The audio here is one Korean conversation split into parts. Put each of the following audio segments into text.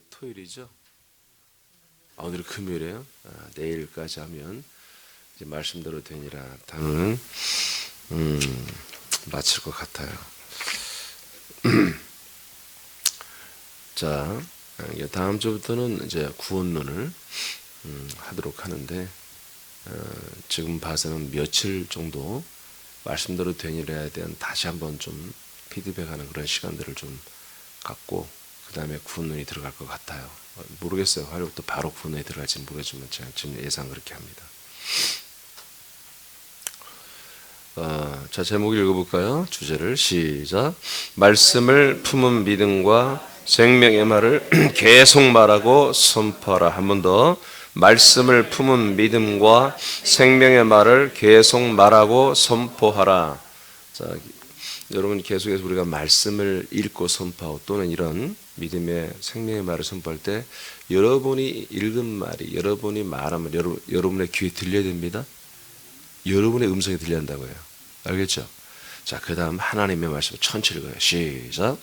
오늘이 토요일이죠. 오늘이 금요일이에요. 내일까지 하면 이제 말씀대로 되니라 단어는 마칠 것 같아요. 자, 다음 주부터는 이제 구원론을 하도록 하는데 지금 봐서는 며칠 정도 말씀대로 되니라에 대한 다시 한번 좀 피드백하는 그런 시간들을 좀 갖고 그 다음에 구원론이 들어갈 것 같아요. 모르겠어요. 화요일부터 바로 구원론이 들어갈지 모르겠지만 제가 지금 예상 그렇게 합니다. 자, 제목 읽어볼까요? 주제를 시작. 말씀을 품은 믿음과 생명의 말을 계속 말하고 선포하라. 한 번 더. 말씀을 품은 믿음과 생명의 말을 계속 말하고 선포하라. 자, 여러분 계속해서 우리가 말씀을 읽고 선포하고 또는 이런 믿음의 생명의 말을 선포할 때 여러분이 읽은 말이 여러분이 말하면 여러분의 귀에 들려야 됩니다. 여러분의 음성이 들려야 한다고요. 알겠죠? 자, 그 다음 하나님의 말씀 천천히 읽어요. 시작.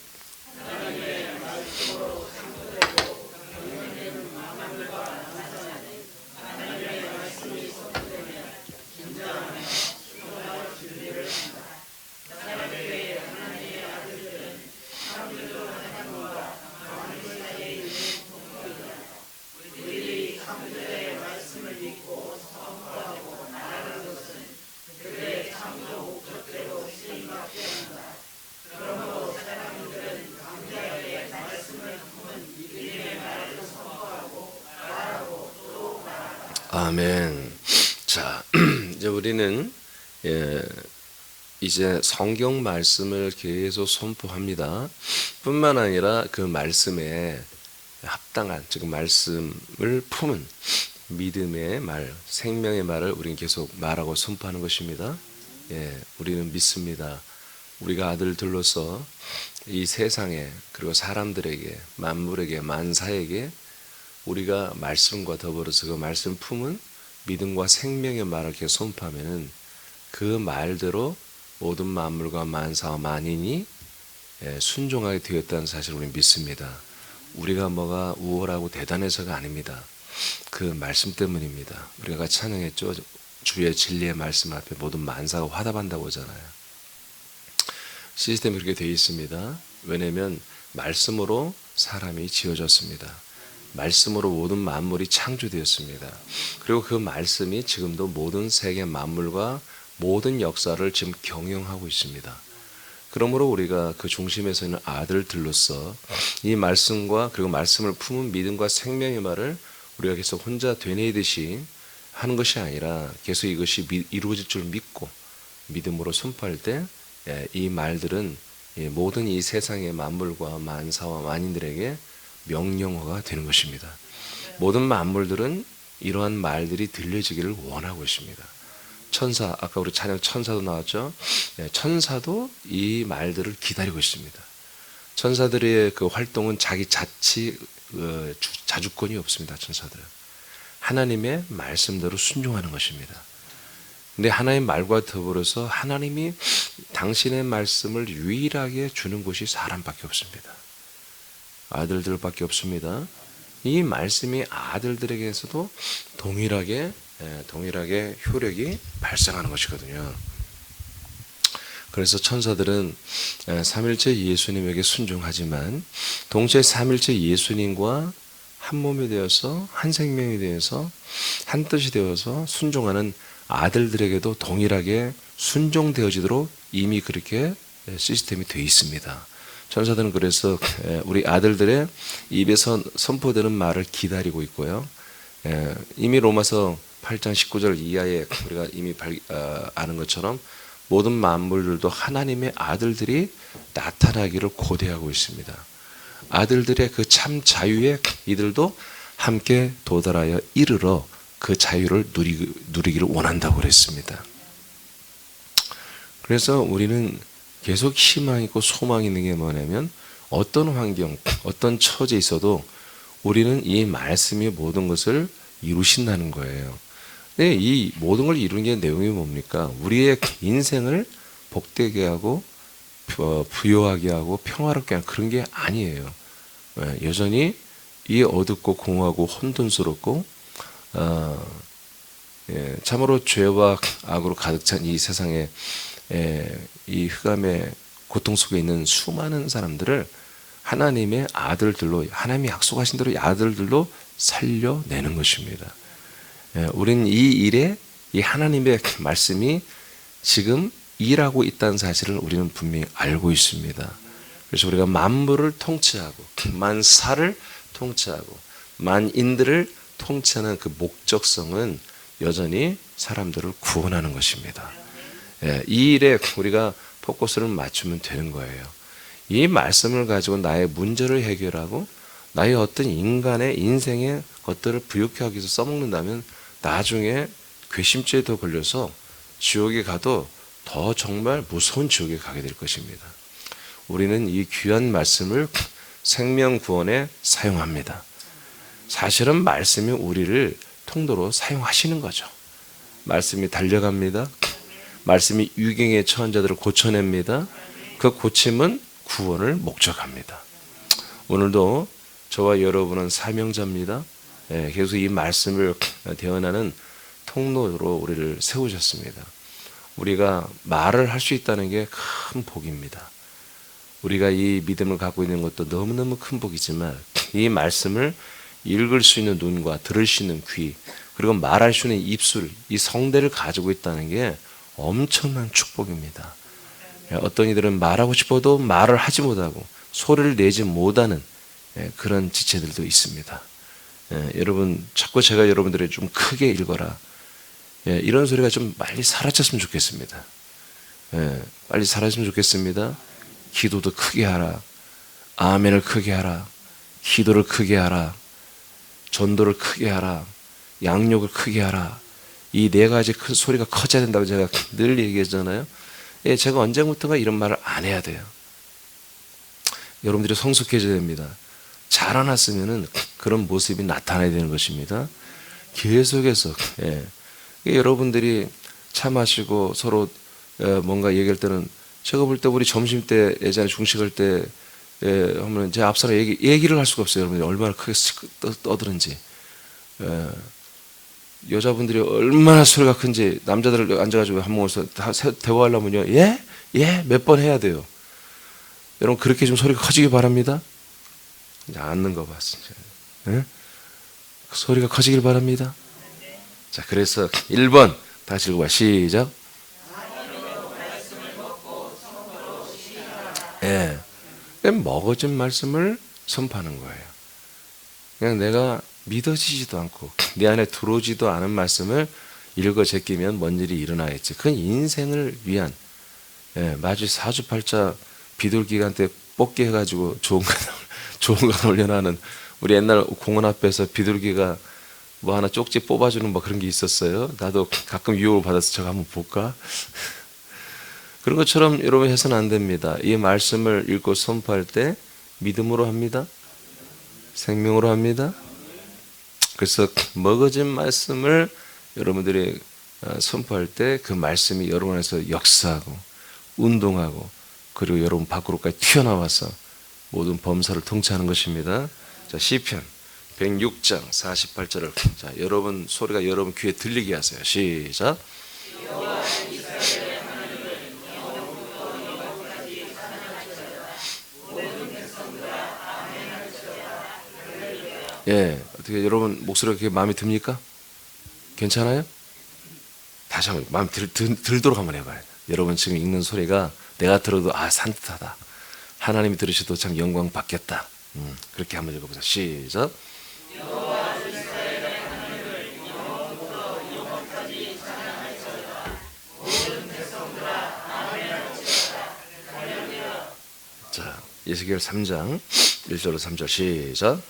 아멘. 자, 이제 우리는 이제 성경 말씀을 계속 선포합니다. 뿐만 아니라 그 말씀에 합당한 지금 말씀을 품은 믿음의 말, 생명의 말을 우리는 계속 말하고 선포하는 것입니다. 우리는 믿습니다. 우리가 아들들로서 이 세상에 그리고 사람들에게 만물에게 만사에게 우리가 말씀과 더불어서 그 말씀 품은 믿음과 생명의 말을 계속 선포하면은 그 말대로 모든 만물과 만사와 만인이 순종하게 되었다는 사실을 우리는 믿습니다. 우리가 뭐가 우월하고 대단해서가 아닙니다. 그 말씀 때문입니다. 우리가 같이 찬양했죠. 주의 진리의 말씀 앞에 모든 만사가 화답한다고 하잖아요. 시스템이 그렇게 되어 있습니다. 왜냐하면 말씀으로 사람이 지어졌습니다. 말씀으로 모든 만물이 창조되었습니다. 그리고 그 말씀이 지금도 모든 세계 만물과 모든 역사를 지금 경영하고 있습니다. 그러므로 우리가 그 중심에서 있는 아들들로서 이 말씀과 그리고 말씀을 품은 믿음과 생명의 말을 우리가 계속 혼자 되뇌이듯이 하는 것이 아니라 계속 이것이 이루어질 줄 믿고 믿음으로 선포할 때 이 말들은 모든 이 세상의 만물과 만사와 만인들에게 명령어가 되는 것입니다. 모든 만물들은 이러한 말들이 들려지기를 원하고 있습니다. 천사, 아까 우리 찬양 천사도 나왔죠. 천사도 이 말들을 기다리고 있습니다. 천사들의 그 활동은 자기 자주권이 없습니다. 천사들은 하나님의 말씀대로 순종하는 것입니다. 근데 하나님의 말과 더불어서 하나님이 당신의 말씀을 유일하게 주는 곳이 사람밖에 없습니다. 아들들밖에 없습니다. 이 말씀이 아들들에게서도 동일하게 효력이 발생하는 것이거든요. 그래서 천사들은 삼일째 예수님에게 순종하지만 동시에 삼일째 예수님과 한 몸이 되어서 한 생명이 되어서 한 뜻이 되어서 순종하는 아들들에게도 동일하게 순종되어지도록 이미 그렇게 시스템이 되어 있습니다. 천사들은 그래서 우리 아들들의 입에서 선포되는 말을 기다리고 있고요. 이미 로마서 8장 19절 이하에 우리가 이미 아는 것처럼 모든 만물들도 하나님의 아들들이 나타나기를 고대하고 있습니다. 아들들의 그 참 자유에 이들도 함께 도달하여 이르러 그 자유를 누리기를 원한다고 그랬습니다. 그래서 우리는 계속 희망 있고 소망 있는 게 뭐냐면 어떤 환경, 어떤 처지에 있어도 우리는 이 말씀이 모든 것을 이루신다는 거예요. 근데 이 모든 걸 이루는 게 내용이 뭡니까? 우리의 인생을 복되게 하고 부요하게 하고 평화롭게 하는 그런 게 아니에요. 여전히 이 어둡고 공허하고 혼돈스럽고 참으로 죄와 악으로 가득 찬 이 세상에 이 흑암의 고통 속에 있는 수많은 사람들을 하나님의 아들들로, 하나님이 약속하신 대로 아들들로 살려내는 것입니다. 우리는 이 일에 이 하나님의 말씀이 지금 일하고 있다는 사실을 우리는 분명히 알고 있습니다. 그래서 우리가 만물을 통치하고 만사를 통치하고 만인들을 통치하는 그 목적성은 여전히 사람들을 구원하는 것입니다. 이 일에 우리가 포커스를 맞추면 되는 거예요. 이 말씀을 가지고 나의 문제를 해결하고 나의 어떤 인간의 인생의 것들을 부욕하기 위해서 써먹는다면 나중에 괘씸죄에 더 걸려서 지옥에 가도 더 정말 무서운 지옥에 가게 될 것입니다. 우리는 이 귀한 말씀을 생명 구원에 사용합니다. 사실은 말씀이 우리를 통로로 사용하시는 거죠. 말씀이 달려갑니다. 말씀이 유경에 처한 자들을 고쳐냅니다. 그 고침은 구원을 목적합니다. 오늘도 저와 여러분은 사명자입니다. 계속 이 말씀을 대언하는 통로로 우리를 세우셨습니다. 우리가 말을 할 수 있다는 게 큰 복입니다. 우리가 이 믿음을 갖고 있는 것도 너무너무 큰 복이지만 이 말씀을 읽을 수 있는 눈과 들을 수 있는 귀, 그리고 말할 수 있는 입술, 이 성대를 가지고 있다는 게 엄청난 축복입니다. 어떤 이들은 말하고 싶어도 말을 하지 못하고 소리를 내지 못하는 그런 지체들도 있습니다. 여러분, 자꾸 제가 여러분들에게 좀 크게 읽어라, 이런 소리가 좀 빨리 사라졌으면 좋겠습니다. 빨리 사라졌으면 좋겠습니다. 기도도 크게 하라, 아멘을 크게 하라, 기도를 크게 하라, 전도를 크게 하라, 양육을 크게 하라. 이 네 가지 큰 소리가 커져야 된다고 제가 늘 얘기했잖아요. 제가 언제부턴가 이런 말을 안 해야 돼요. 여러분들이 성숙해져야 됩니다. 자라났으면은 그런 모습이 나타나야 되는 것입니다. 계속해서 여러분들이 차 마시고 서로 뭔가 얘기할 때는, 제가 볼 때 우리 점심 때 예전에 중식할 때 하면 제 앞사람 얘기를 할 수가 없어요. 여러분들이 얼마나 크게 떠드는지. 여자분들이 얼마나 소리가 큰지 남자들 앉아가지고 한 모여서 대화하려면요, 몇 번 해야 돼요. 여러분, 그렇게 좀 소리가 커지기 바랍니다. 이제 앉는 거 봤습니다. 소리가 커지길 바랍니다. 자, 그래서 1번 다시 읽어봐. 시작. 먹어진 말씀을 선포하는 거예요. 그냥 내가 믿어지지도 않고 내 안에 들어오지도 않은 말씀을 읽어 제끼면 뭔 일이 일어나겠지. 그건 인생을 위한, 마치 사주팔자 비둘기한테 뽑기 해가지고 좋은 거 올려놔는, 우리 옛날 공원 앞에서 비둘기가 뭐 하나 쪽지 뽑아주는 뭐 그런 게 있었어요. 나도 가끔 유혹을 받아서 저거 한번 볼까? 그런 것처럼 여러분 해서는 안 됩니다. 이 말씀을 읽고 선포할 때 믿음으로 합니다. 생명으로 합니다. 그래서 먹어진 말씀을 여러분들이 선포할 때 그 말씀이 여러분 안에서 역사하고 운동하고, 그리고 여러분 밖으로까지 튀어나와서 모든 범사를 통치하는 것입니다. 자, 시편 106장 48절을 자, 여러분 소리가 여러분 귀에 들리게 하세요. 시작. 어떻게 여러분 목소리가 그렇게 마음에 듭니까? 괜찮아요? 다시 한번 마음에 들도록 한번 해봐요. 여러분 지금 읽는 소리가 내가 들어도 산뜻하다, 하나님이 들으셔도 참 영광 받겠다. 그렇게 한번 읽어보자. 시작. 자, 예수계열 3장 1절로 3절 시작.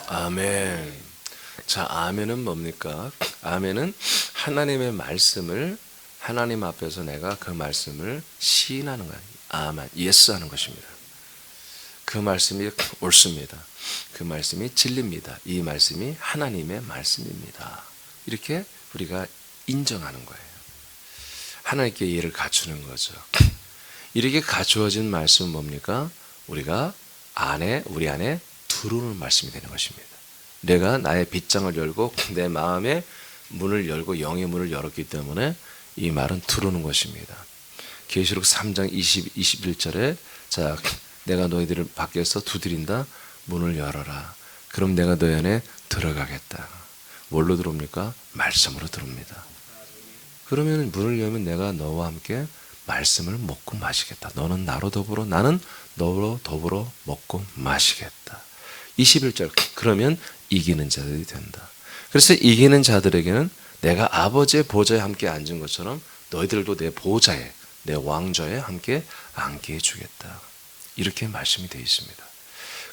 아멘. 자, 아멘은 뭡니까? 아멘은 하나님의 말씀을 하나님 앞에서 내가 그 말씀을 시인하는 거예요. 아멘, 예스 하는 것입니다. 그 말씀이 옳습니다. 그 말씀이 진리입니다. 이 말씀이 하나님의 말씀입니다. 이렇게 우리가 인정하는 거예요. 하나님께 이해를 갖추는 거죠. 이렇게 갖추어진 말씀은 뭡니까? 우리가 우리 안에 들어오는 말씀이 되는 것입니다. 내가 나의 빗장을 열고 내 마음의 문을 열고 영의 문을 열었기 때문에 이 말은 들어오는 것입니다. 계시록 3장 21절에 자, 내가 너희들을 밖에서 두드린다. 문을 열어라. 그럼 내가 너희 안에 들어가겠다. 뭘로 들어옵니까? 말씀으로 들어옵니다. 그러면 문을 열면 내가 너와 함께 말씀을 먹고 마시겠다. 너는 나로 더불어 나는 너로 더불어 먹고 마시겠다. 21절 그러면 이기는 자들이 된다. 그래서 이기는 자들에게는 내가 아버지의 보좌에 함께 앉은 것처럼 너희들도 내 보좌에 내 왕좌에 함께 앉게 해주겠다. 이렇게 말씀이 되어 있습니다.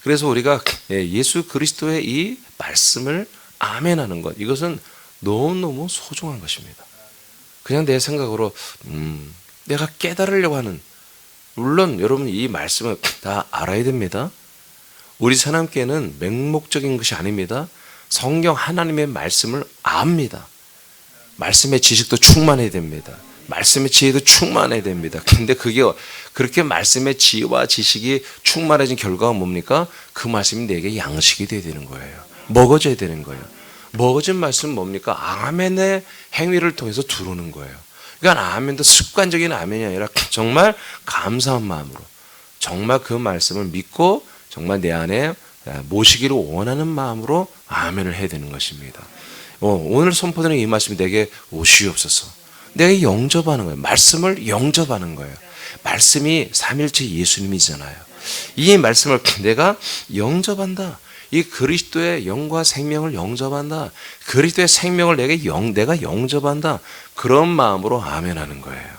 그래서 우리가 예수 그리스도의 이 말씀을 아멘하는 것 이것은 너무너무 소중한 것입니다. 그냥 내 생각으로 내가 깨달으려고 하는 물론 여러분 이 말씀을 다 알아야 됩니다. 우리 사람께는 맹목적인 것이 아닙니다. 성경 하나님의 말씀을 압니다. 말씀의 지식도 충만해야 됩니다. 말씀의 지혜도 충만해야 됩니다. 근데 그게 그렇게 말씀의 지혜와 지식이 충만해진 결과가 뭡니까? 그 말씀이 내게 양식이 돼야 되는 거예요. 먹어져야 되는 거예요. 먹어진 말씀은 뭡니까? 아멘의 행위를 통해서 들어오는 거예요. 그러니까 아멘도 습관적인 아멘이 아니라 정말 감사한 마음으로 정말 그 말씀을 믿고 정말 내 안에 모시기를 원하는 마음으로 아멘을 해야 되는 것입니다. 오늘 선포되는 이 말씀이 내게 오시옵소서. 내가 영접하는 거예요. 말씀을 영접하는 거예요. 말씀이 삼일체 예수님이잖아요. 이 말씀을 내가 영접한다. 이 그리스도의 영과 생명을 영접한다. 그리스도의 생명을 내가 영접한다. 그런 마음으로 아멘하는 거예요.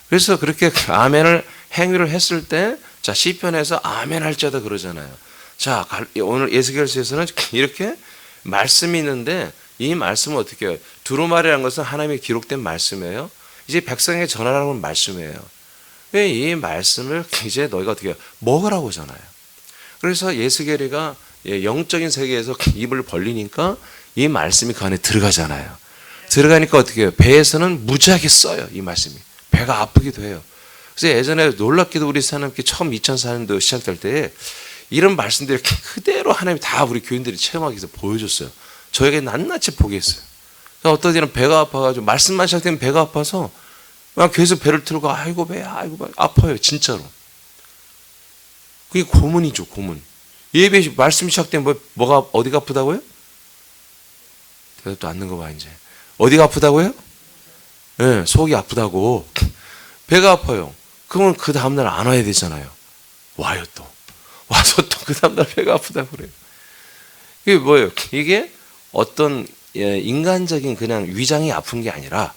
그래서 그렇게 아멘을 행위를 했을 때, 자 시편에서 아멘할지어다 그러잖아요. 자 오늘 에스겔서에서는 이렇게 말씀이 있는데 이 말씀은 어떻게 해요? 두루마리라는 것은 하나님의 기록된 말씀이에요. 이제 백성에게 전하라는 말씀이에요. 이 말씀을 이제 너희가 어떻게 해요? 먹으라고 하잖아요. 그래서 에스겔이가 영적인 세계에서 입을 벌리니까 이 말씀이 그 안에 들어가잖아요. 들어가니까 어떻게 해요? 배에서는 무지하게 써요. 이 말씀이. 배가 아프기도 해요. 그래서 예전에 놀랍게도 우리 하나님께 처음 2004년도 시작될 때 이런 말씀들이 그대로 하나님이 다 우리 교인들이 체험하기 위해서 보여줬어요. 저에게 낱낱이 보게 했어요. 어떤 때는 배가 아파가지고 말씀만 시작되면 배가 아파서 막 계속 배를 틀고 아이고 배야 아이고 배야. 아파요 진짜로. 그게 고문이죠 고문. 예배 말씀 시작되면 뭐가 어디가 아프다고요? 대답도 않는 거 봐 이제. 어디가 아프다고요? 네, 속이 아프다고. 배가 아파요. 그러면 그 다음날 안 와야 되잖아요. 와요 또. 와서 또 그 다음날 배가 아프다고 그래요. 이게 뭐예요? 이게 어떤 인간적인 그냥 위장이 아픈 게 아니라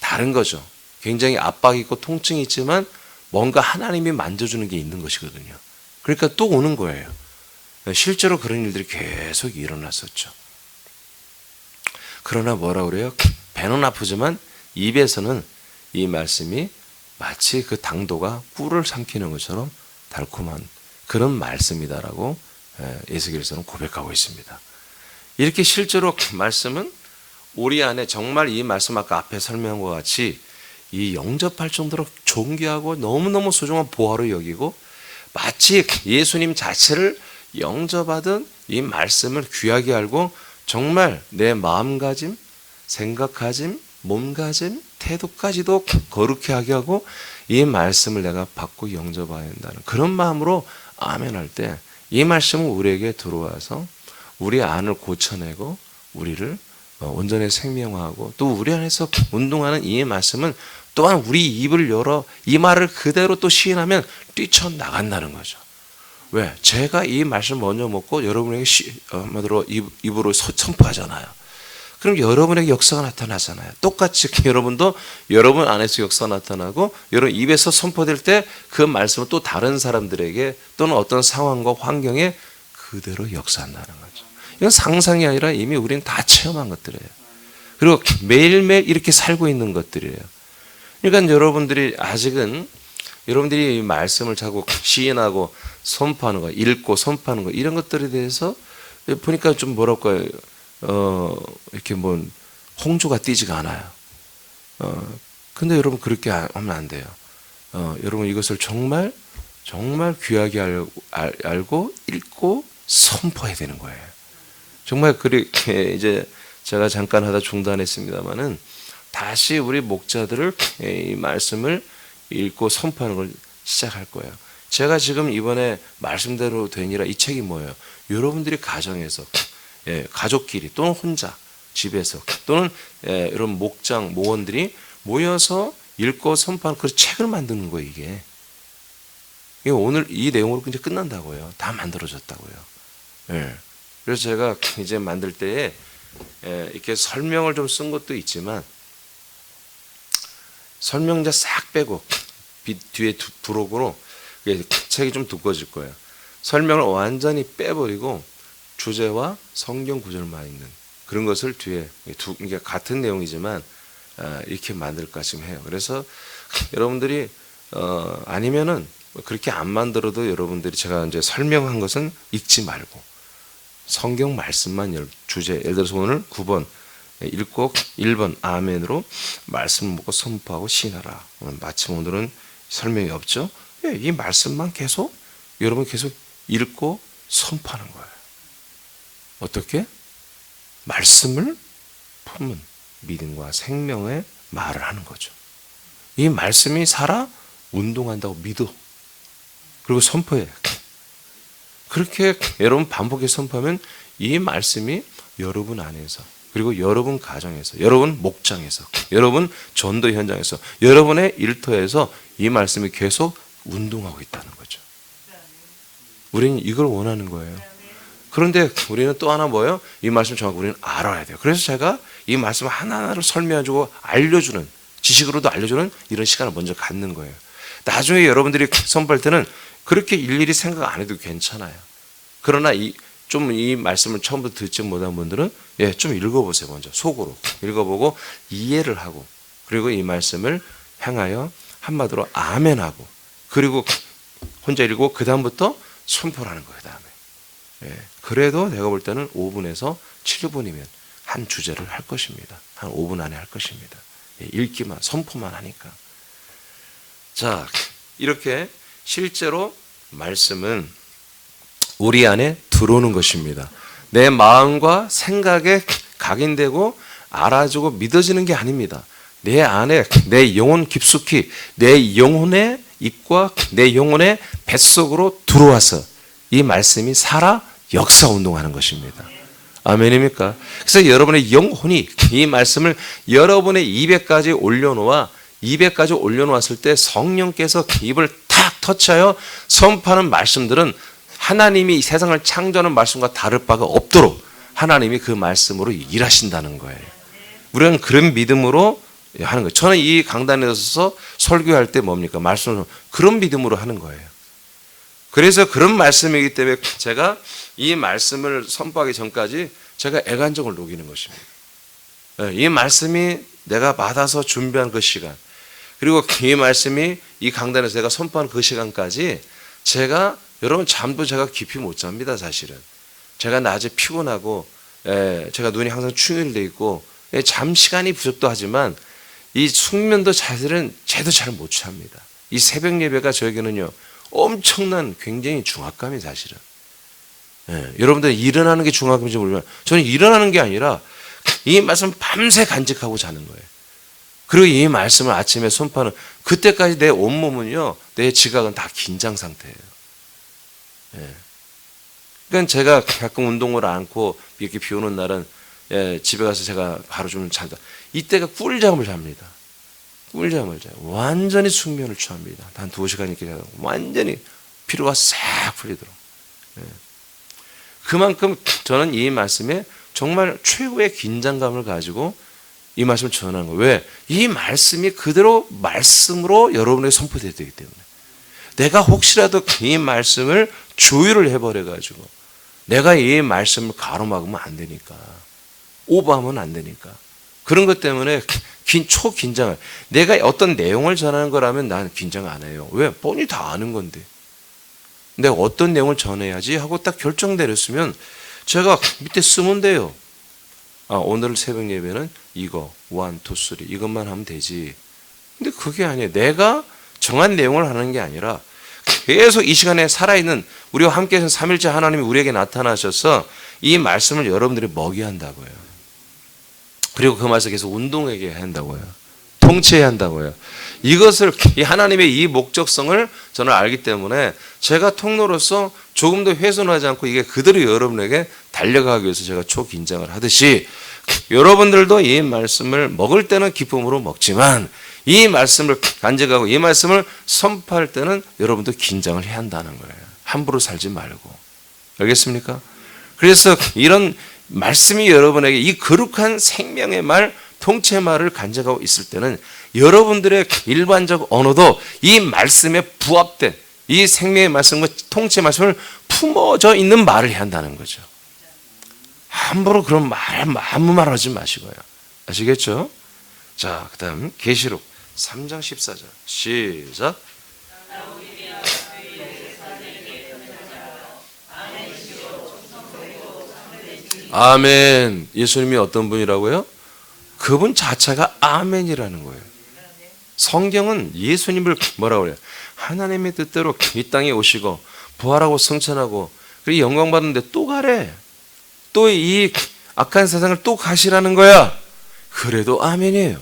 다른 거죠. 굉장히 압박이 있고 통증이 있지만 뭔가 하나님이 만져주는 게 있는 것이거든요. 그러니까 또 오는 거예요. 실제로 그런 일들이 계속 일어났었죠. 그러나 뭐라 그래요? 배는 아프지만 입에서는 이 말씀이 마치 그 당도가 꿀을 삼키는 것처럼 달콤한 그런 말씀이다라고 에스겔서는 고백하고 있습니다. 이렇게 실제로 말씀은 우리 안에 정말 이 말씀 아까 앞에 설명한 것 같이 이 영접할 정도로 존귀하고 너무너무 소중한 보화로 여기고 마치 예수님 자체를 영접하던 이 말씀을 귀하게 알고 정말 내 마음가짐, 생각가짐, 몸가짐, 태도까지도 거룩히 하게 하고 이 말씀을 내가 받고 영접해야 한다는 그런 마음으로 아멘할 때 이 말씀은 우리에게 들어와서 우리 안을 고쳐내고 우리를 온전히 생명화하고 또 우리 안에서 운동하는 이 말씀은 또한 우리 입을 열어 이 말을 그대로 또 시인하면 뛰쳐나간다는 거죠. 왜? 제가 이 말씀을 먼저 먹고 여러분에게 한마디로 입으로 선포하잖아요. 그럼 여러분에게 역사가 나타나잖아요. 똑같이 여러분도 여러분 안에서 역사가 나타나고 여러분 입에서 선포될 때 그 말씀을 또 다른 사람들에게 또는 어떤 상황과 환경에 그대로 역사한다는 거죠. 이건 상상이 아니라 이미 우리는 다 체험한 것들이에요. 그리고 매일매일 이렇게 살고 있는 것들이에요. 그러니까 여러분들이 아직은 여러분들이 이 말씀을 자꾸 시인하고 선포하는 거, 읽고 선포하는 거 이런 것들에 대해서 보니까 좀 뭐랄까요, 이렇게 뭐 홍조가 띄지가 않아요. 근데 여러분 그렇게 하면 안 돼요. 여러분 이것을 정말 귀하게 알고 읽고 선포해야 되는 거예요. 정말 그렇게 이제 제가 잠깐 하다 중단했습니다만은 다시 우리 목자들을 이 말씀을 읽고 선포하는 걸 시작할 거예요. 제가 지금 이번에 말씀대로 되니라 이 책이 뭐예요? 여러분들이 가정에서 가족끼리 또는 혼자 집에서 또는 이런 목장 모원들이 모여서 읽고 선포하는 그 책을 만드는 거예요. 이게 오늘 이 내용으로 이제 끝난다고요. 다 만들어졌다고요. 그래서 제가 이제 만들 때에 이렇게 설명을 좀 쓴 것도 있지만 설명자 싹 빼고 뒤에 부록으로 책이 좀 두꺼워질 거예요. 설명을 완전히 빼버리고 주제와 성경 구절만 있는 그런 것을 뒤에 그러니까 같은 내용이지만 이렇게 만들까 지금 해요. 그래서 여러분들이 아니면은 그렇게 안 만들어도 여러분들이 제가 이제 설명한 것은 읽지 말고 성경 말씀만 주제, 예를 들어서 오늘 9번 읽고 1번 아멘으로 말씀을 먹고 선포하고 시인하라. 마침 오늘은 설명이 없죠. 이 말씀만 계속 여러분 계속 읽고 선포하는 거예요. 어떻게? 말씀을 품은 믿음과 생명의 말을 하는 거죠. 이 말씀이 살아 운동한다고 믿어. 그리고 선포해. 그렇게 여러분 반복해서 선포하면 이 말씀이 여러분 안에서 그리고 여러분 가정에서 여러분 목장에서 여러분 전도 현장에서 여러분의 일터에서 이 말씀이 계속 운동하고 있다는 거죠. 우리는 이걸 원하는 거예요. 그런데 우리는 또 하나 뭐예요? 이 말씀 정확히 우리는 알아야 돼요. 그래서 제가 이 말씀 하나하나를 설명해주고 알려주는 지식으로도 알려주는 이런 시간을 먼저 갖는 거예요. 나중에 여러분들이 선포할 때는 그렇게 일일이 생각 안 해도 괜찮아요. 그러나 이 말씀을 처음부터 듣지 못한 분들은 좀 읽어보세요. 먼저 속으로 읽어보고 이해를 하고 그리고 이 말씀을 향하여 한마디로 아멘하고 그리고 혼자 읽고 그 다음부터 선포를 하는 거예요. 다음에 그래도 내가 볼 때는 5분에서 7분이면 한 주제를 할 것입니다. 한 5분 안에 할 것입니다. 읽기만 선포만 하니까. 자, 이렇게 실제로 말씀은 우리 안에 들어오는 것입니다. 내 마음과 생각에 각인되고 알아주고 믿어지는 게 아닙니다. 내 안에 내 영혼 깊숙이 내 영혼의 입과 내 영혼의 뱃속으로 들어와서 이 말씀이 살아 역사 운동하는 것입니다. 아멘입니까? 그래서 여러분의 영혼이 이 말씀을 여러분의 입에까지 올려놓았을 때 성령께서 입을 탁 터치하여 선포하는 말씀들은 하나님이 이 세상을 창조하는 말씀과 다를 바가 없도록 하나님이 그 말씀으로 일하신다는 거예요. 우리는 그런 믿음으로 하는 거예요. 저는 이 강단에 서서 설교할 때 뭡니까? 말씀을 그런 믿음으로 하는 거예요. 그래서 그런 말씀이기 때문에 제가 이 말씀을 선포하기 전까지 제가 애간적을 녹이는 것입니다. 이 말씀이 내가 받아서 준비한 그 시간 그리고 이 말씀이 이 강단에서 제가 선포한 그 시간까지 제가 여러분 잠도 제가 깊이 못 잡니다. 사실은 제가 낮에 피곤하고 제가 눈이 항상 충혈되어 있고 잠 시간이 부족도 하지만 이 숙면도 사실은 제도 잘 못 잡니다. 이 새벽 예배가 저에게는요 엄청난 굉장히 중압감이 사실은 여러분들 일어나는 게 중압감인지 모르지만 저는 일어나는 게 아니라 이 말씀 밤새 간직하고 자는 거예요. 그리고 이 말씀을 아침에 선포하는 그때까지 내 온몸은요 내 지각은 다 긴장 상태예요. 그러니까 제가 가끔 운동을 않고 이렇게 비 오는 날은 집에 가서 제가 바로 좀 자다. 이때가 꿀잠을 잡니다. 꿀잠을 자요. 완전히 숙면을 취합니다. 한 2시간 이렇게 자요. 완전히 피로가 싹 풀리도록. 그만큼 저는 이 말씀에 정말 최고의 긴장감을 가지고 이 말씀을 전하는 거예요. 왜? 이 말씀이 그대로 말씀으로 여러분에게 선포되어야 되기 때문에. 내가 혹시라도 이 말씀을 조율을 해버려가지고 내가 이 말씀을 가로막으면 안 되니까. 오버하면 안 되니까. 그런 것 때문에 초긴장을. 내가 어떤 내용을 전하는 거라면 난 긴장 안 해요. 왜? 뻔히 다 아는 건데. 내가 어떤 내용을 전해야지 하고 딱 결정 내렸으면 제가 밑에 쓰면 돼요. 오늘 새벽 예배는 이거 1, 2, 3 이것만 하면 되지. 근데 그게 아니에요. 내가 정한 내용을 하는 게 아니라 계속 이 시간에 살아있는 우리와 함께 하신 삼일째 하나님이 우리에게 나타나셔서 이 말씀을 여러분들이 먹여야 한다고요. 그리고 그 말씀을 계속 운동하게 해야 한다고요. 통치해야 한다고요. 이것을, 이 하나님의 이 목적성을 저는 알기 때문에 제가 통로로서 조금 더 훼손하지 않고 이게 그대로 여러분에게 달려가기 위해서 제가 초긴장을 하듯이 여러분들도 이 말씀을 먹을 때는 기쁨으로 먹지만 이 말씀을 간직하고 이 말씀을 선포할 때는 여러분도 긴장을 해야 한다는 거예요. 함부로 살지 말고. 알겠습니까? 그래서 이런 말씀이 여러분에게 이 거룩한 생명의 말, 통치의 말을 간직하고 있을 때는 여러분들의 일반적 언어도 이 말씀에 부합된 이 생명의 말씀과 통치의 말씀을 품어져 있는 말을 해야 한다는 거죠. 함부로 그런 아무 말 하지 마시고요. 아시겠죠? 자, 그 다음 계시록 3장 14절 시작. 아멘. 예수님이 어떤 분이라고요? 그분 자체가 아멘이라는 거예요. 성경은 예수님을 뭐라고 그래요? 하나님의 뜻대로 이 땅에 오시고 부활하고 승천하고 그리고 영광 받는데 또 가래. 또 이 악한 세상을 또 가시라는 거야. 그래도 아멘이에요.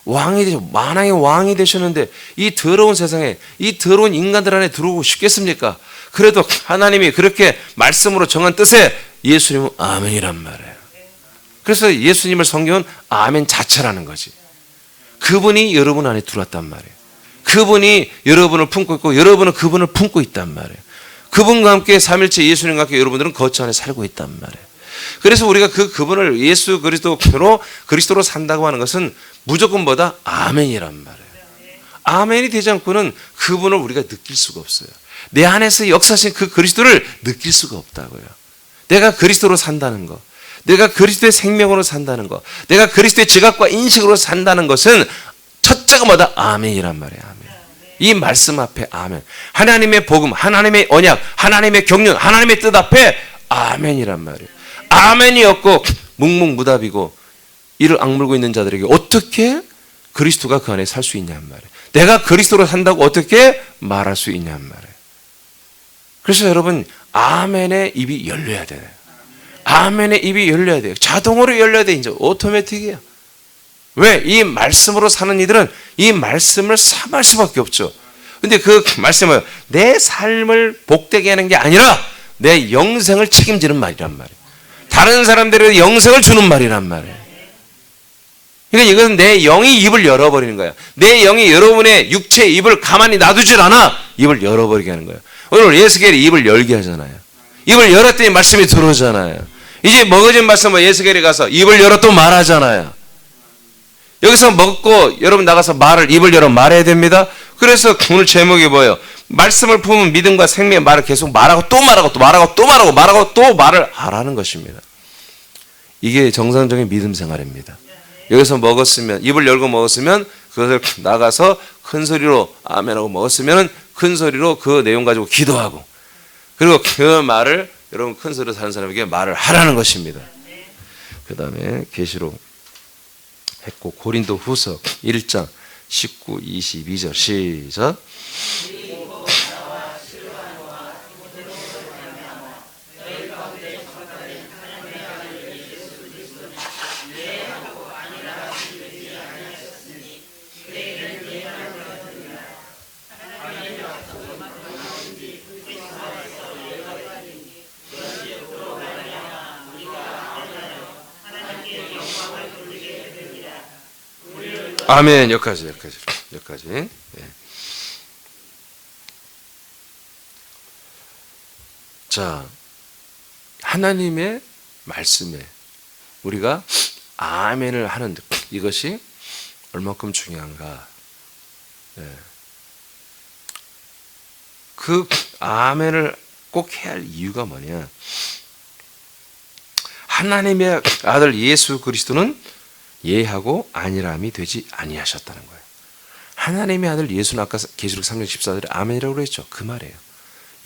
만왕의 왕이 되셨는데 이 더러운 세상에 이 더러운 인간들 안에 들어오고 싶겠습니까? 그래도 하나님이 그렇게 말씀으로 정한 뜻에 예수님은 아멘이란 말이에요. 그래서 예수님을 성경은 아멘 자체라는 거지. 그분이 여러분 안에 들어왔단 말이에요. 그분이 여러분을 품고 있고 여러분은 그분을 품고 있단 말이에요. 그분과 함께 삼일째 예수님과 함께 여러분들은 거처 안에 살고 있단 말이에요. 그래서 우리가 그분을 예수 그리스도로 산다고 하는 것은 무조건 뭐다? 아멘이란 말이에요. 아멘이 되지 않고는 그분을 우리가 느낄 수가 없어요. 내 안에서 역사하신 그 그리스도를 느낄 수가 없다고요. 내가 그리스도로 산다는 것, 내가 그리스도의 생명으로 산다는 것, 내가 그리스도의 지각과 인식으로 산다는 것은 첫째가 뭐다? 아멘이란 말이에요. 아멘. 이 말씀 앞에 아멘. 하나님의 복음, 하나님의 언약, 하나님의 경륜, 하나님의 뜻 앞에 아멘이란 말이에요. 아멘이 없고 묵묵무답이고 이를 악물고 있는 자들에게 어떻게 그리스도가 그 안에 살 수 있냔 말이에요. 내가 그리스도로 산다고 어떻게 말할 수 있냔 말이에요. 그래서 여러분 아멘의 입이 열려야 돼요. 아멘의 입이 열려야 돼요. 자동으로 열려야 돼. 이제 오토매틱이에요. 왜? 이 말씀으로 사는 이들은 이 말씀을 삼할 수밖에 없죠. 근데 그 말씀은 내 삶을 복되게 하는 게 아니라 내 영생을 책임지는 말이란 말이에요. 다른 사람들에게 영생을 주는 말이란 말이에요. 그러니까 이건 내 영이 입을 열어버리는 거야. 내 영이 여러분의 육체의 입을 가만히 놔두질 않아. 입을 열어버리게 하는 거예요. 오늘 예수겔이 입을 열게 하잖아요. 입을 열었더니 말씀이 들어오잖아요. 이제 먹어진 말씀은 예수겔이 가서 입을 열어 또 말하잖아요. 여기서 먹고 여러분 나가서 입을 열어 말해야 됩니다. 그래서 오늘 제목이 뭐예요? 말씀을 품은 믿음과 생명의 말을 계속 말하고 또 말하고 또 말하고 또 말하고 말하고 또 말을 하라는 것입니다. 이게 정상적인 믿음 생활입니다. 여기서 먹었으면 입을 열고 먹었으면 그것을 나가서 큰 소리로 아멘하고 먹었으면 큰 소리로 그 내용 가지고 기도하고 그리고 그 말을 여러분 큰 소리로 사는 사람에게 말을 하라는 것입니다. 그 다음에 계시록 했고 고린도 후서 1장 19, 22절 시작. 아멘. 여기까지. 네. 자, 하나님의 말씀에 우리가 아멘을 하는 이것이 얼마큼 중요한가? 네. 그 아멘을 꼭 해야 할 이유가 뭐냐? 하나님의 아들 예수 그리스도는 예하고 아니라함이 되지 아니하셨다는 거예요. 하나님의 아들 예수는 아까 계시록 3장 14절에 아멘이라고 그랬죠. 그 말이에요.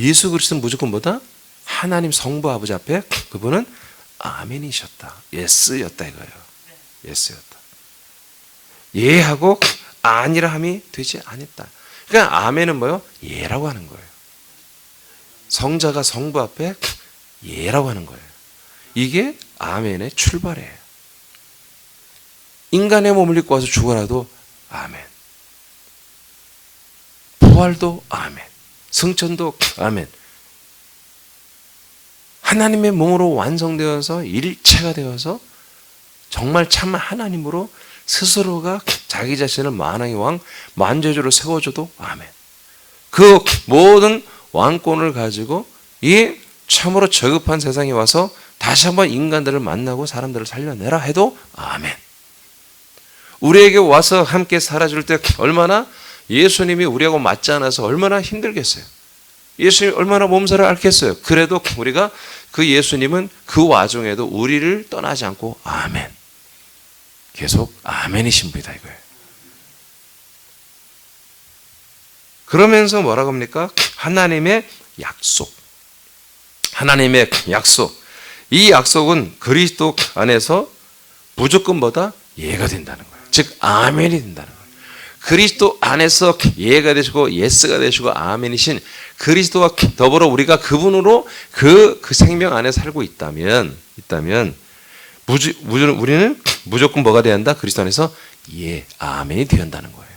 예수 그리스도는 무조건 뭐다? 하나님 성부 아버지 앞에 그분은 아멘이셨다. 예스였다 이거예요. 예스였다. 예하고 아니라함이 되지 않았다. 그러니까 아멘은 뭐예요? 예라고 하는 거예요. 성자가 성부 앞에 예라고 하는 거예요. 이게 아멘의 출발이에요. 인간의 몸을 입고 와서 죽어라도 아멘. 부활도 아멘. 승천도 아멘. 하나님의 몸으로 완성되어서 일체가 되어서 정말 참 하나님으로 스스로가 자기 자신을 만왕의 왕, 만주주로 세워줘도 아멘. 그 모든 왕권을 가지고 이 참으로 저급한 세상에 와서 다시 한번 인간들을 만나고 사람들을 살려내라 해도 아멘. 우리에게 와서 함께 살아줄 때 얼마나 예수님이 우리하고 맞지 않아서 얼마나 힘들겠어요. 예수님이 얼마나 몸살을 앓겠어요. 그래도 우리가 그 예수님은 그 와중에도 우리를 떠나지 않고 아멘. 계속 아멘이신 분이다 이거예요. 그러면서 뭐라고 합니까? 하나님의 약속. 하나님의 약속. 이 약속은 그리스도 안에서 무조건 뭐다? 예가 된다는 거예요. 즉 아멘이 된다는 거예요. 그리스도 안에서 예가 되시고 예스가 되시고 아멘이신 그리스도와 더불어 우리가 그분으로 그 생명 안에 살고 있다면 우리는 무조건 뭐가 돼야 한다? 그리스도 안에서 예, 아멘이 되어야 한다는 거예요.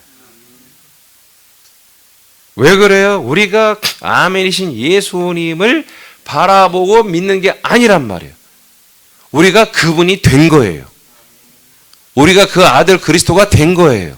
왜 그래요? 우리가 아멘이신 예수님을 바라보고 믿는 게 아니란 말이에요. 우리가 그분이 된 거예요. 우리가 그 아들 그리스도가 된 거예요.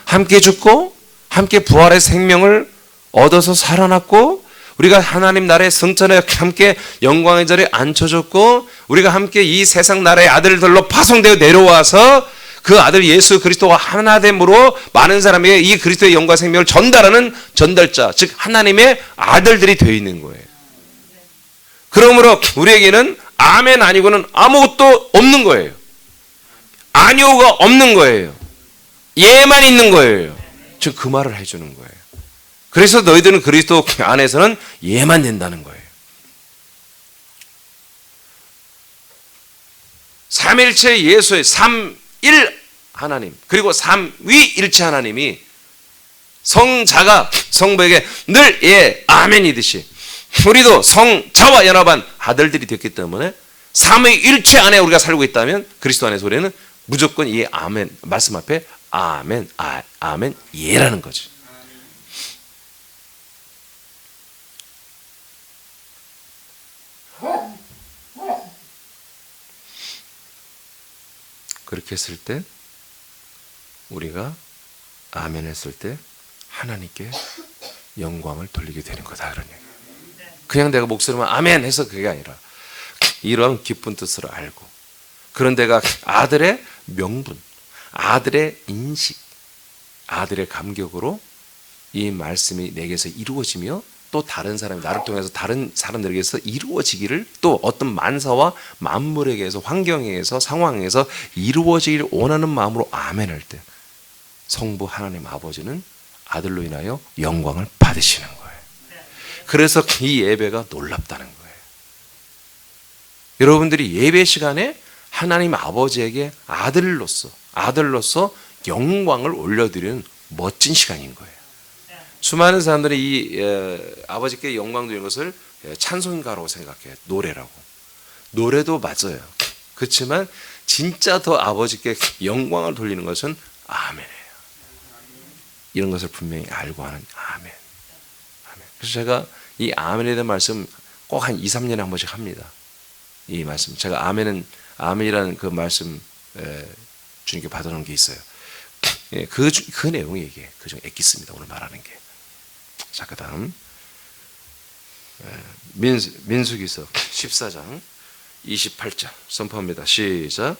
함께 죽고 함께 부활의 생명을 얻어서 살아났고 우리가 하나님 나라의 승천에 함께 영광의 자리에 앉혀졌고 우리가 함께 이 세상 나라의 아들들로 파송되어 내려와서 그 아들 예수 그리스도와 하나됨으로 많은 사람에게 이 그리스도의 영광 생명을 전달하는 전달자, 즉 하나님의 아들들이 되어 있는 거예요. 그러므로 우리에게는 아멘 아니고는 아무것도 없는 거예요. 아니오가 없는 거예요. 예만 있는 거예요. 즉 그 말을 해주는 거예요. 그래서 너희들은 그리스도 안에서는 예만 된다는 거예요. 삼일체 예수의 삼일 하나님 그리고 삼위일체 하나님이 성자가 성부에게 늘 예 아멘이듯이 우리도 성자와 연합한 아들들이 됐기 때문에 삼위일체 안에 우리가 살고 있다면 그리스도 안에서 우리는 무조건 이 아멘 말씀 앞에 아멘 아멘 예라는 거지. 그렇게 했을 때 우리가 아멘 했을 때 하나님께 영광을 돌리게 되는 거다 그런 얘기예요. 그냥 내가 목소리만 아멘 해서 그게 아니라 이런 깊은 뜻을 알고 그런 데가 아들의 명분, 아들의 인식, 아들의 감격으로 이 말씀이 내게서 이루어지며 또 다른 사람이 나를 통해서 다른 사람들에게서 이루어지기를 또 어떤 만사와 만물에게서 환경에서 상황에서 이루어지기를 원하는 마음으로 아멘 할 때 성부 하나님 아버지는 아들로 인하여 영광을 받으시는 거예요. 그래서 이 예배가 놀랍다는 거예요. 여러분들이 예배 시간에 하나님 아버지에게 아들로서 영광을 올려드리는 멋진 시간인 거예요. 수많은 사람들이 이 아버지께 영광 드리는 것을 찬송가라고 생각해요. 노래라고. 노래도 맞아요. 그렇지만 진짜 더 아버지께 영광을 돌리는 것은 아멘이에요. 이런 것을 분명히 알고 하는 아멘. 아멘. 그래서 제가 이 아멘에 대한 말씀 꼭 한 2, 3년에 한 번씩 합니다. 이 말씀. 제가 아멘이라는 그 말씀 주님께 받아놓은 게 있어요. 그 내용이 이게 그중 엑기스입니다. 오늘 말하는 게. 자, 그 다음 민수기서 14장 28절 선포합니다. 시작.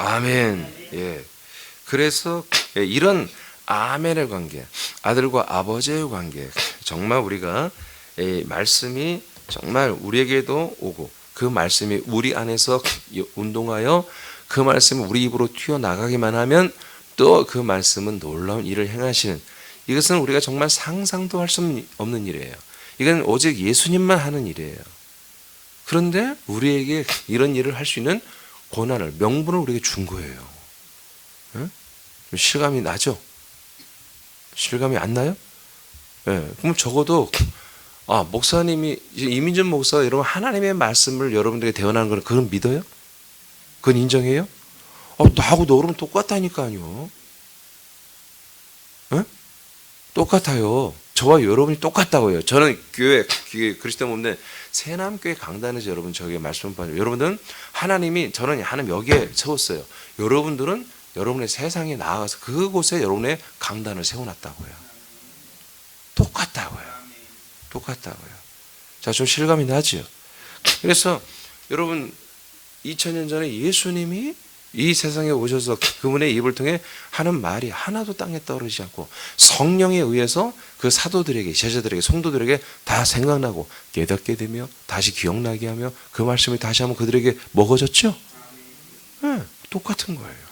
아멘. 예. 그래서 이런 아멘의 관계, 아들과 아버지의 관계, 정말 우리가 말씀이 정말 우리에게도 오고 그 말씀이 우리 안에서 운동하여 그 말씀이 우리 입으로 튀어나가기만 하면 또 그 말씀은 놀라운 일을 행하시는, 이것은 우리가 정말 상상도 할 수 없는 일이에요. 이건 오직 예수님만 하는 일이에요. 그런데 우리에게 이런 일을 할 수 있는 고난을, 명분을 우리에게 준 거예요. 응? 실감이 나죠? 실감이 안 나요? 네. 그럼 적어도 목사님이, 이민준 목사가 여러분 하나님의 말씀을 여러분들에게 대언하는 걸 그건 믿어요? 그건 인정해요? 나하고 너랑 똑같다니까요. 네? 똑같아요. 저와 여러분이 똑같다고요. 저는 교회 그리스도 몸된 새남교회 강단에서 여러분 저에게 말씀을 받아요. 여러분들은 하나님이, 저는 하나님 여기에 세웠어요. 여러분들은 여러분의 세상에 나아가서 그곳에 여러분의 강단을 세워놨다고요. 똑같다고요. 똑같다고요. 자, 좀 실감이 나죠? 그래서 여러분 2000년 전에 예수님이 이 세상에 오셔서 그분의 입을 통해 하는 말이 하나도 땅에 떨어지지 않고 성령에 의해서 그 사도들에게, 제자들에게, 성도들에게 다 생각나고 깨닫게 되며 다시 기억나게 하며 그 말씀이 다시 한번 그들에게 먹어졌죠? 네, 똑같은 거예요.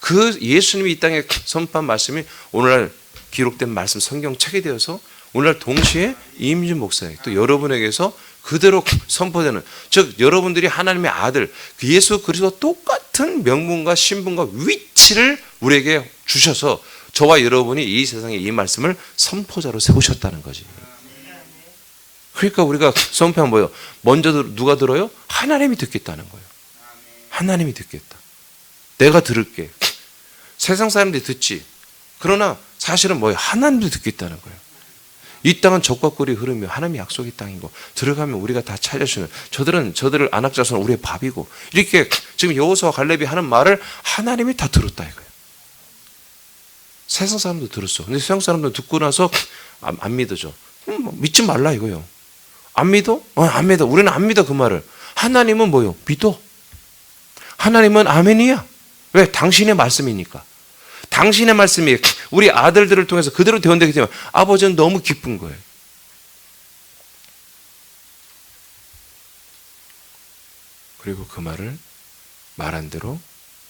그 예수님이 이 땅에 선포한 말씀이 오늘날 기록된 말씀 성경책이 되어서 오늘날 동시에 이민준 목사에게 또 여러분에게서 그대로 선포되는, 즉 여러분들이 하나님의 아들 그 예수 그리스도 똑같은 명분과 신분과 위치를 우리에게 주셔서 저와 여러분이 이 세상에 이 말씀을 선포자로 세우셨다는 거지. 그러니까 우리가 선포하면 뭐예요? 먼저 누가 들어요? 하나님이 듣겠다는 거예요. 하나님이 듣겠다. 내가 들을게. 세상 사람들이 듣지. 그러나 사실은 뭐예요? 하나님도 듣겠다는 거예요. 이 땅은 적과 꿀이 흐르며 하나님의 약속의 땅이고 들어가면 우리가 다 찾아주는, 저들을 안악자손은 우리의 밥이고, 이렇게 지금 여호수아와 갈렙이 하는 말을 하나님이 다 들었다 이거예요. 세상 사람도 들었어. 근데 세상 사람도 듣고 나서 안 믿어져. 믿지 말라 이거예요. 안 믿어? 안 믿어. 우리는 안 믿어 그 말을. 하나님은 뭐요? 믿어. 하나님은 아멘이야. 왜? 당신의 말씀이니까. 당신의 말씀이 우리 아들들을 통해서 그대로 대원되기 때문에 아버지는 너무 기쁜 거예요. 그리고 그 말을 말한 대로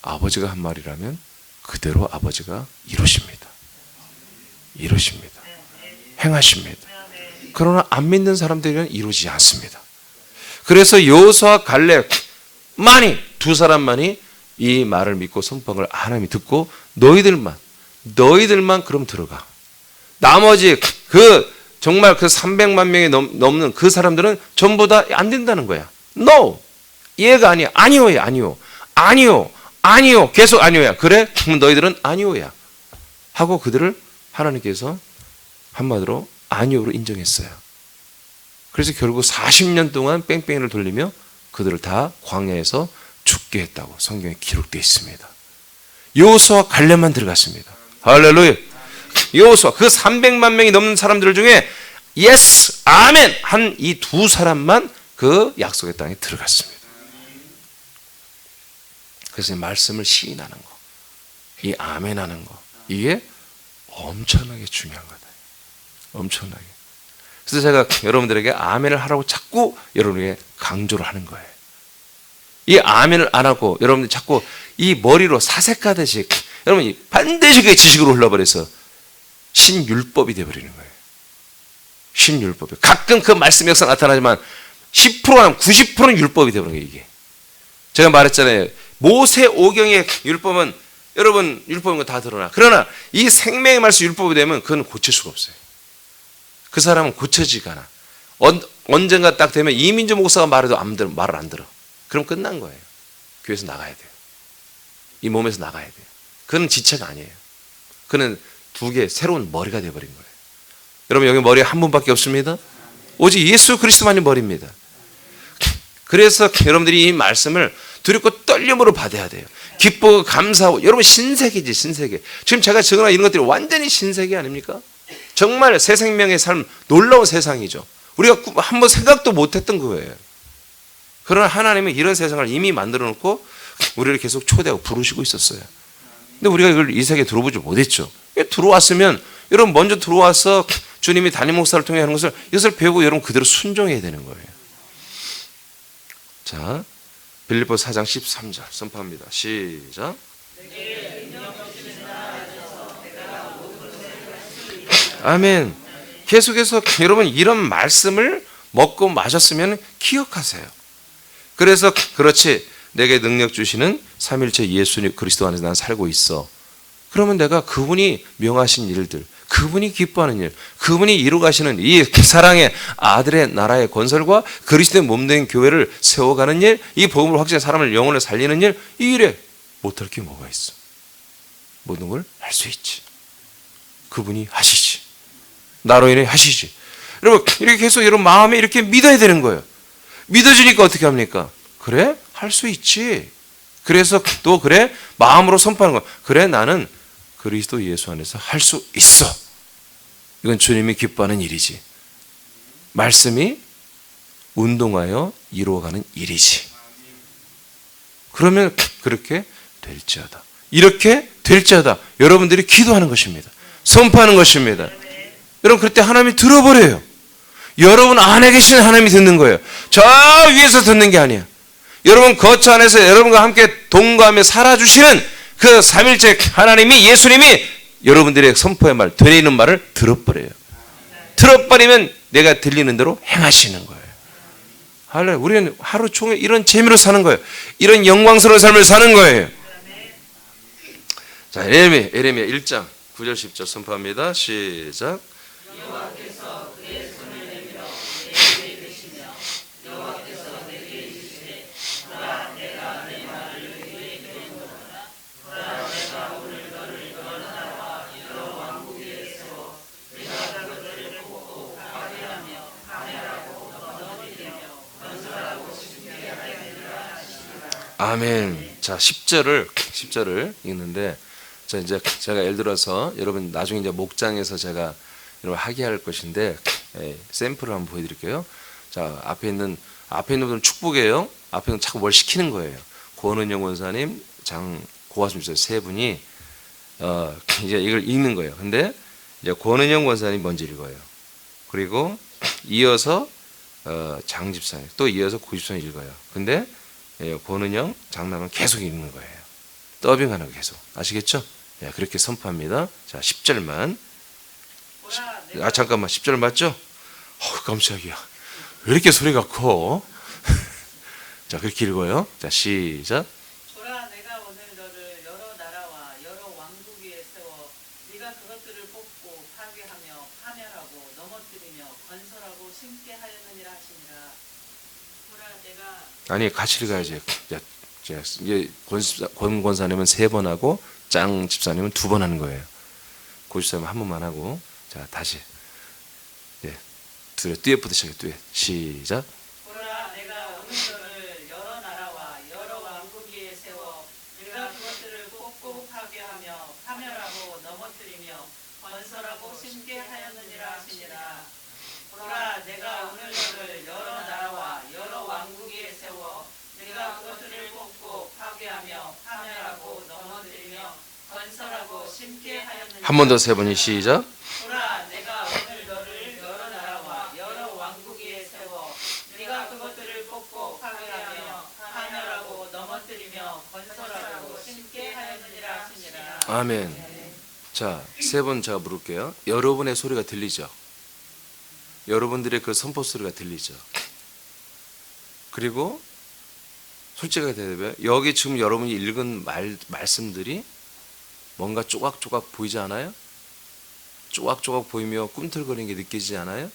아버지가 한 말이라면 그대로 아버지가 이루십니다. 이루십니다. 행하십니다. 그러나 안 믿는 사람들은 이루지 않습니다. 그래서 여호수아와 갈렙만이, 두 사람만이 이 말을 믿고 선포를 하나님이 듣고 너희들만 그럼 들어가. 나머지 정말 그 300만 명이 넘는 그 사람들은 전부 다 안 된다는 거야. No. 얘가 아니야. 아니요. 계속 아니오야. 그래? 그럼 너희들은 아니오야. 하고 그들을 하나님께서 한마디로 아니오로 인정했어요. 그래서 결국 40년 동안 뺑뺑이를 돌리며 그들을 다 광야에서 죽게 했다고 성경에 기록되어 있습니다. 여호수아와 갈렙만 들어갔습니다. 할렐루야. 여호수아, 그 300만 명이 넘는 사람들 중에 예스, 아멘 한 이 두 사람만 그 약속의 땅에 들어갔습니다. 그래서 이 말씀을 시인하는 거, 이 아멘하는 거, 이게 엄청나게 중요한 거다. 엄청나게. 그래서 제가 여러분들에게 아멘을 하라고 자꾸 여러분에게 강조를 하는 거예요. 이 아멘을 안 하고 여러분들이 자꾸 이 머리로 사색하듯이 여러분이 반드시 그게 지식으로 흘러버려서 신율법이 되어버리는 거예요. 신율법이. 가끔 그 말씀의 역사가 나타나지만 10%나 90%는 율법이 되어버리는 거예요. 이게. 제가 말했잖아요. 모세 오경의 율법은 여러분 율법인 거 다 드러나. 그러나 이 생명의 말씀 율법이 되면 그건 고칠 수가 없어요. 그 사람은 고쳐지가 않아. 언젠가 딱 되면 이민주 목사가 말해도 말을 안 들어. 그럼 끝난 거예요. 교회에서 나가야 돼요. 이 몸에서 나가야 돼요. 그는 지체가 아니에요. 그는 두 개 새로운 머리가 되어버린 거예요. 여러분 여기 머리 한 분밖에 없습니다. 오직 예수 그리스도만이 머리입니다. 그래서 여러분들이 이 말씀을 두렵고 떨림으로 받아야 돼요. 기쁘고 감사하고. 여러분 신세계지, 신세계. 지금 제가 적어놓은 이런 것들이 완전히 신세계 아닙니까? 정말 새 생명의 삶, 놀라운 세상이죠. 우리가 한번 생각도 못했던 거예요. 그러나 하나님은 이런 세상을 이미 만들어 놓고 우리를 계속 초대하고 부르시고 있었어요. 근데 우리가 이걸 이 세계에 들어보지 못했죠. 들어왔으면 여러분 먼저 들어와서 주님이 담임 목사를 통해 하는 것을 이것을 배우고 여러분 그대로 순종해야 되는 거예요. 자, 빌립보 4장 13절 선포합니다. 시작. 아멘. 계속해서 여러분 이런 말씀을 먹고 마셨으면 기억하세요. 그래서 그렇지, 내게 능력 주시는 삼일체 예수 그리스도 안에서 난 살고 있어. 그러면 내가 그분이 명하신 일들, 그분이 기뻐하는 일, 그분이 이루가시는 이 사랑의 아들의 나라의 건설과 그리스도의 몸된 교회를 세워가는 일, 이 복음을 확증해 사람을 영혼을 살리는 일, 이 일에 못할 게 뭐가 있어? 모든 걸 할 수 있지. 그분이 하시지. 나로 인해 하시지. 여러분 이렇게 계속 여러분 마음에 이렇게 믿어야 되는 거예요. 믿어주니까 어떻게 합니까? 그래? 할 수 있지. 그래서 또 그래? 마음으로 선포하는 거야. 그래, 나는 그리스도 예수 안에서 할 수 있어. 이건 주님이 기뻐하는 일이지. 말씀이 운동하여 이루어가는 일이지. 그러면 그렇게 될지어다. 이렇게 될지어다. 여러분들이 기도하는 것입니다. 선포하는 것입니다. 여러분 그럴 때 하나님이 들어버려요. 여러분 안에 계신 하나님이 듣는 거예요. 저 위에서 듣는 게 아니야. 여러분 거처 안에서 여러분과 함께 동거하며 살아주시는 그 삼일째 하나님이, 예수님이 여러분들의 선포의 말, 들리는 말을 들어버려요. 들어버리면 내가 들리는 대로 행하시는 거예요. 할렐루야. 우리는 하루 종일 이런 재미로 사는 거예요. 이런 영광스러운 삶을 사는 거예요. 자, 예레미야 1장 9절 10절 선포합니다. 시작. 아멘. 자, 10절을 읽는데, 자, 이제 제가 예를 들어서 여러분 나중에 이제 목장에서 제가 여러분 하게 할 것인데, 샘플을 한번 보여드릴게요. 자, 앞에 있는 분은 축복이에요. 앞에 있는 자꾸 뭘 시키는 거예요. 권은영 원사님, 고화순 주세요. 세 분이, 이제 이걸 읽는 거예요. 근데 이제 권은영 원사님 먼저 읽어요. 그리고 이어서, 장 집사님, 또 이어서 고 집사님 읽어요. 근데 권은영, 장남은 계속 읽는 거예요. 더빙하는 거 계속. 아시겠죠? 예, 그렇게 선포합니다. 자, 10절만. 잠깐만, 10절 맞죠? 깜짝이야. 왜 이렇게 소리가 커? 자, 그렇게 읽어요. 자, 시작. 보라, 내가 오늘 너를 여러 나라와 여러 왕국 위에 세워 네가 그것들을 뽑고 파괴하며 파멸하고 넘어뜨리며 건설하고 심게 하였느니라 하시니라. 보라, 내가 아니, 같이 읽어야지. 이제 권 권사님은 3번 하고 짱 집사님은 2번 하는 거예요. 고 집사님은 한 번만 하고. 자, 다시. 예, 듀엣부터 시작해. 듀엣. 시작. 보라, 내가 오늘 너를 여러 나라와 여러 왕국 위에 세워 네가 그것들을 뽑고 파괴하며 파멸하고 넘어뜨리며 건설하고 심게 하였느니라 하시니라. 보라, 내가 오늘 너를 여러 나라와 여러 왕국 위에 세워 네가 그것들을 뽑고 파괴하며 파멸하고 넘어뜨리며 건설하고 심게 하였느니라. 한 번 더 3번이 시작. 보라, 내가 오늘 너를 여러 나라와 여러 왕국 위에 세워 네가 그것들을 뽑고 파괴하며 파멸하고 넘어뜨리며 건설하고 심게 하였느니라 하시니라. 아멘. 자, 3번 제가 물을게요. 여러분의 소리가 들리죠? 여러분들의 그 선포 소리가 들리죠? 그리고 솔직하게 대답해요. 여기 지금 여러분이 읽은 말씀들이 뭔가 조각조각 보이지 않아요? 조각조각 보이며 꿈틀거리는 게 느껴지지 않아요?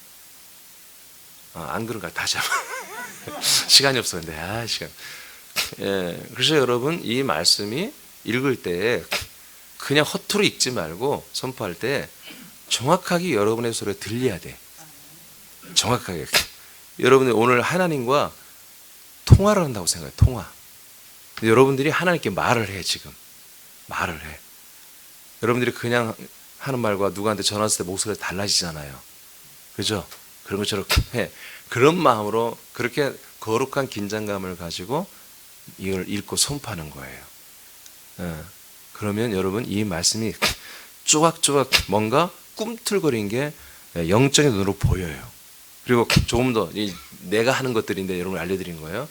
안 그런가? 다시 한번. 시간이 없어. 근데 시간. 예, 그래서 여러분 이 말씀이 읽을 때 그냥 허투루 읽지 말고 선포할 때 정확하게 여러분의 소리가 들려야 돼. 정확하게. 여러분이 오늘 하나님과 통화를 한다고 생각해요. 통화. 여러분들이 하나님께 말을 해. 지금 말을 해. 여러분들이 그냥 하는 말과 누구한테 전화했을 때 목소리가 달라지잖아요. 그죠? 그런 것처럼 해. 그런 마음으로 그렇게 거룩한 긴장감을 가지고 이걸 읽고 선포하는 거예요. 그러면 여러분 이 말씀이 조각조각 뭔가 꿈틀거린 게 영적인 눈으로 보여요. 그리고 조금 더 내가 하는 것들인데 여러분 알려드린 거예요.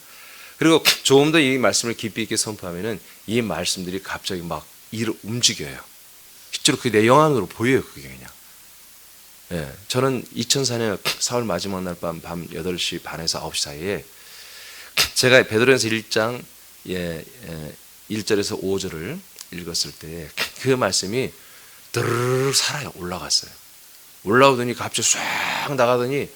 그리고 조금 더 이 말씀을 깊이 있게 선포하면은 이 말씀들이 갑자기 막 움직여요. 실제로 그 내 영안으로 보여요. 그게 그냥. 저는 2004년 4월 마지막 날 밤 8시 반에서 9시 사이에 제가 베드로전서 1장 1절에서 5절을 읽었을 때 그 말씀이 드르르 살아요. 올라갔어요. 올라오더니 갑자기 쫙 나가더니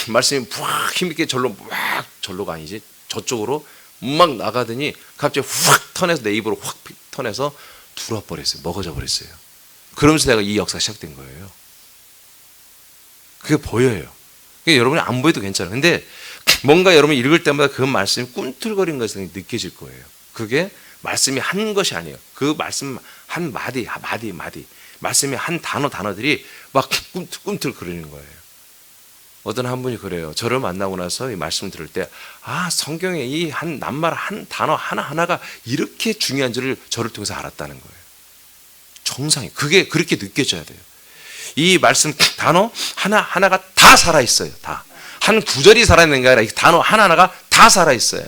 말씀이 막 힘있게 절로가 아니지 저쪽으로 막 나가더니 갑자기 확 턴해서 내 입으로 확 턴해서 들어와 버렸어요. 먹어져 버렸어요. 그러면서 내가 이 역사가 시작된 거예요. 그게 보여요. 그게 여러분이 안 보여도 괜찮아요. 근데 뭔가 여러분이 읽을 때마다 그 말씀이 꿈틀거리는 것이 느껴질 거예요. 그게 말씀이 한 것이 아니에요. 그 말씀 한 마디 말씀이 한 단어들이 막 꿈틀거리는 거예요. 어떤 한 분이 그래요. 저를 만나고 나서 이 말씀을 들을 때 성경에 이 한 낱말 한 단어 하나하나가 이렇게 중요한 줄을 저를 통해서 알았다는 거예요. 정상이 그게 그렇게 느껴져야 돼요. 이 말씀 단어 하나하나가 다 살아있어요. 다. 한 구절이 살아있는 게 아니라 이 단어 하나하나가 다 살아있어요.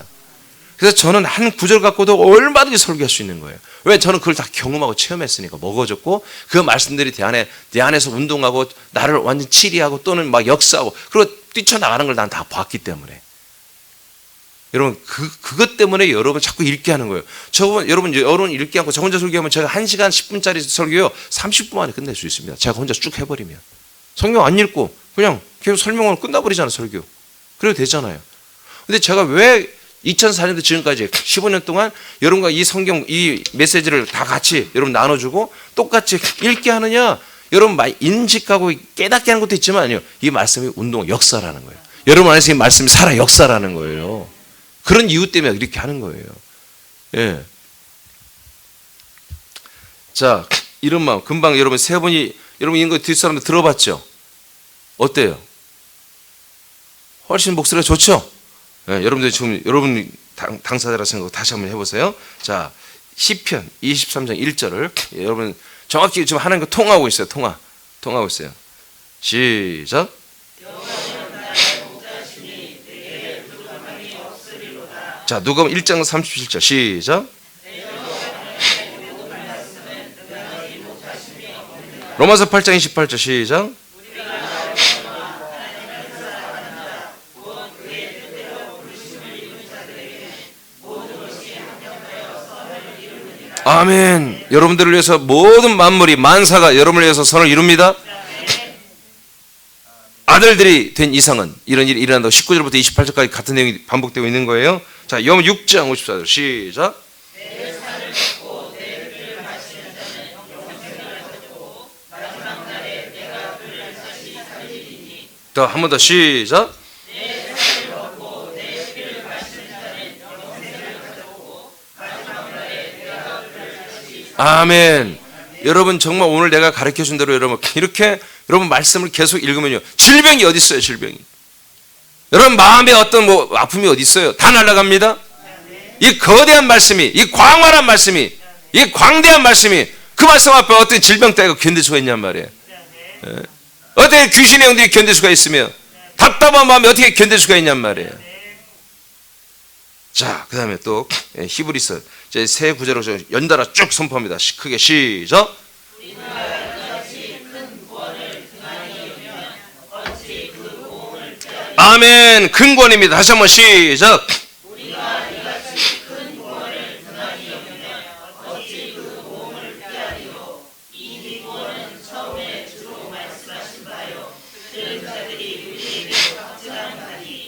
그래서 저는 한 구절 갖고도 얼마든지 설교할 수 있는 거예요. 왜? 저는 그걸 다 경험하고 체험했으니까 먹어졌고 그 말씀들이 내 안에서 운동하고 나를 완전 치리하고 또는 막 역사하고 그리고 뛰쳐나가는 걸 난 다 봤기 때문에 여러분 그것 때문에 여러분 자꾸 읽게 하는 거예요. 여러분 읽게 하고 저 혼자 설교하면 제가 1시간 10분짜리 설교요 30분 만에 끝낼 수 있습니다. 제가 혼자 쭉 해버리면 성경 안 읽고 그냥 계속 설명으로 끝나버리잖아요. 설교 그래도 되잖아요. 근데 제가 왜 2004년도 지금까지 15년 동안 여러분과 이 성경 이 메시지를 다 같이 여러분 나눠주고 똑같이 읽게 하느냐? 여러분 인식하고 깨닫게 하는 것도 있지만 아니요. 이 말씀이 운동 역사라는 거예요. 여러분 안에서 이 말씀이 살아 역사라는 거예요. 그런 이유 때문에 이렇게 하는 거예요. 예. 자, 이런 마음 금방 여러분 세 분이 여러분 이런 거 뒷사람들 들어봤죠? 어때요? 훨씬 목소리가 좋죠? 예, 여러분들 지금 여러분 당사자라 생각하고 다시 한번 해보세요. 자, 시편 23장 1절을 여러분 정확히 지금 하나님과 통하고 있어요. 통하고 있어요. 시작. 자, 누가복음 1장 37절 시작. 로마서 8장 28절 시작. 아멘. 여러분들을 위해서 모든 만물이 만사가 여러분을 위해서 선을 이룹니다. 아들들이 된 이상은 이런 일이 일어난다고 19절부터 28절까지 같은 내용이 반복되고 있는 거예요. 자, 요한 6장 54절 시작. 더 한 번 더 시작. 아멘. 여러분 정말 오늘 내가 가르쳐준 대로 여러분 이렇게 여러분 말씀을 계속 읽으면요 질병이 어디 있어요? 질병이 여러분 마음에 어떤 아픔이 어디 있어요? 다 날아갑니다. 이 거대한 말씀이 이 광활한 말씀이 이 광대한 말씀이 그 말씀 앞에 어떤 질병 따위가 견딜 수가 있냔 말이에요. 어떻게 귀신의 영들이 견딜 수가 있으며 답답한 마음이 어떻게 견딜 수가 있냔 말이에요. 자, 그 다음에 또 히브리서 세 구절로 연달아 쭉 선포합니다. 크게 시작. 아멘. 큰 구원입니다. 다시 한번 시작.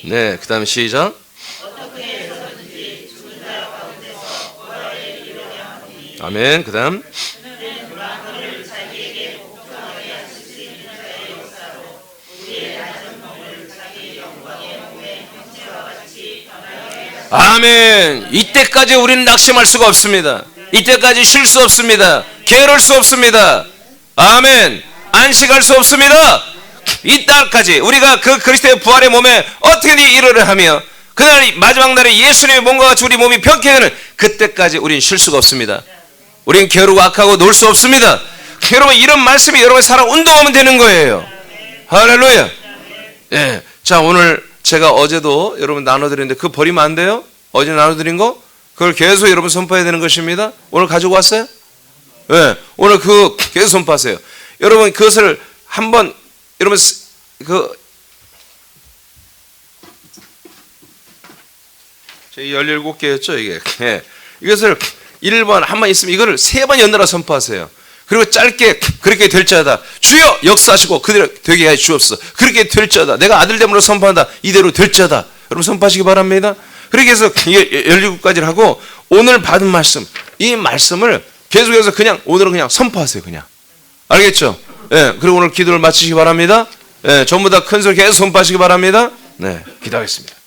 네, 그 다음에 시작. 아멘. 그 다음 아멘. 이때까지 우리는 낙심할 수가 없습니다. 이때까지 쉴 수 없습니다. 게으를 수 없습니다. 아멘. 안식할 수 없습니다. 이때까지 우리가 그 그리스도의 부활의 몸에 어떻게든 일을 하며 그날 마지막 날에 예수님의 몸과 같이 우리 몸이 병케 되는 그때까지 우리는 쉴 수가 없습니다. 우리는 게으르고 악하고 놀 수 없습니다. 여러분, 이런 말씀이 여러분의 살아 운동하면 되는 거예요. 할렐루야. 예. 자, 오늘 제가 어제도 여러분 나눠드렸는데 그거 버리면 안 돼요? 어제 나눠드린 거? 그걸 계속 여러분 선포해야 되는 것입니다. 오늘 가지고 왔어요? 예. 오늘 그 계속 선포하세요. 여러분, 그것을 한번 여러분 저희 17개였죠, 이게. 예. 이것을 1번 한 번 있으면 이거를 3번 연달아 선포하세요. 그리고 짧게 그렇게 될지어다. 주여 역사하시고 그대로 되게 해 주옵소서. 그렇게 될지어다. 내가 아들됨으로 선포한다. 이대로 될지어다. 여러분 선포하시기 바랍니다. 그렇게 해서 17가지를 하고 오늘 받은 말씀, 이 말씀을 계속해서 그냥 오늘은 그냥 선포하세요. 그냥. 알겠죠? 예. 그리고 오늘 기도를 마치시기 바랍니다. 예. 전부 다 큰 소리 계속 선포하시기 바랍니다. 네. 기도하겠습니다.